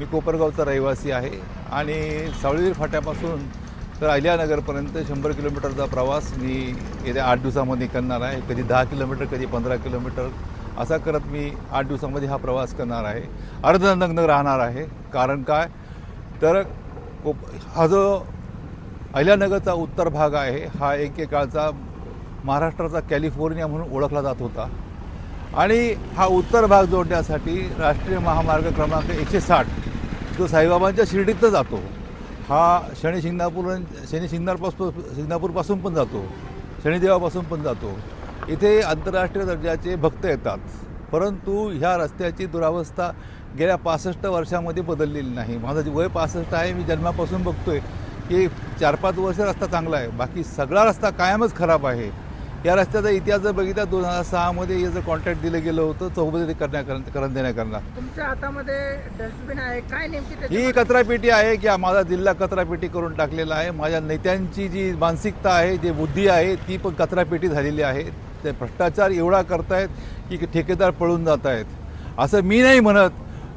मी कोपरगावचा रहिवासी आहे आणि सावळीवीर फाट्यापासून तर अहिल्यानगरपर्यंत 100 किलोमीटरचा प्रवास मी येत्या 8 दिवसामध्ये करणार आहे. कधी 10 किलोमीटर, कधी 15 किलोमीटर असा करत मी 8 दिवसामध्ये हा प्रवास करणार आहे. अर्धनग्न राहणार आहे. कारण काय तर हा जो अहिल्यानगरचा उत्तर भाग आहे हा एकेकाळचा महाराष्ट्राचा कॅलिफोर्निया म्हणून ओळखला जात होता आणि हा उत्तर भाग जोडण्यासाठी राष्ट्रीय महामार्ग क्रमांक 160 जो साईबाबांच्या शिर्डीतनं जातो, हा शिंगणापूरपासून पण जातो, शनिदेवापासून पण जातो. इथे आंतरराष्ट्रीय दर्जाचे भक्त येतात, परंतु ह्या रस्त्याची दुरावस्था गेल्या 65 वर्षामध्ये बदललेली नाही. माझं वय 65 आहे. मी जन्मापासून बघतोय की 4-5 वर्ष रस्ता चांगला आहे, बाकी सगळा रस्ता कायमच खराब आहे. या रस्त्याचा इतिहास जर बघितला 2006मध्ये याचं कॉन्ट्रॅक्ट दिलं गेलं होतं चौबंदी करून देण्याकरता. तुमच्या हातामध्ये डस्टबिन आहे, काय नेमकी ही कचरापेटी आहे की माझा जिल्हा कचरापेटी करून टाकलेला आहे. माझ्या नेत्यांची जी मानसिकता आहे, जी बुद्धी आहे, ती पण कचरापेटी झालेली आहे. ते भ्रष्टाचार एवढा करतायत की ठेकेदार पळून जात आहेत. असं मी नाही म्हणत,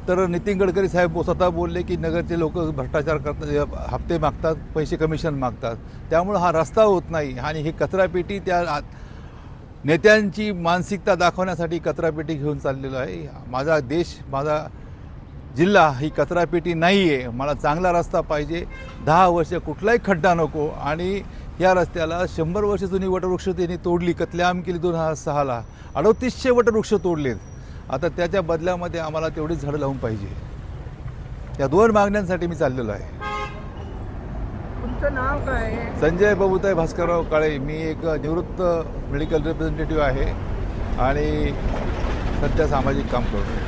तर नितीन गडकरी साहेब स्वतः बोलले की नगरचे लोक भ्रष्टाचार करतात, हप्ते मागतात, पैसे कमिशन मागतात, त्यामुळे हा रस्ता होत नाही. आणि ही कचरापेटी त्या नेत्यांची मानसिकता दाखवण्यासाठी कचरापेटी घेऊन चाललेलो आहे. माझा देश, माझा जिल्हा ही कचरापेटी नाही आहे. मला चांगला रस्ता पाहिजे. 10 वर्ष कुठलाही खड्डा नको. आणि या रस्त्याला 100 वर्ष जुनी वटवृक्ष त्यांनी तोडली, कत्लेआम केली 2006ला. 3800 वटवृक्ष तोडलेत. आता त्याच्या बदल्यामध्ये आम्हाला तेवढीच झाडं लावून पाहिजे. या 2 मागण्यांसाठी मी चाललेलो आहे. तुमचं नाव काय आहे? संजय बबुताई भास्करराव काळे. मी एक निवृत्त मेडिकल रिप्रेझेंटेटिव्ह आहे आणि सध्या सामाजिक काम करतो.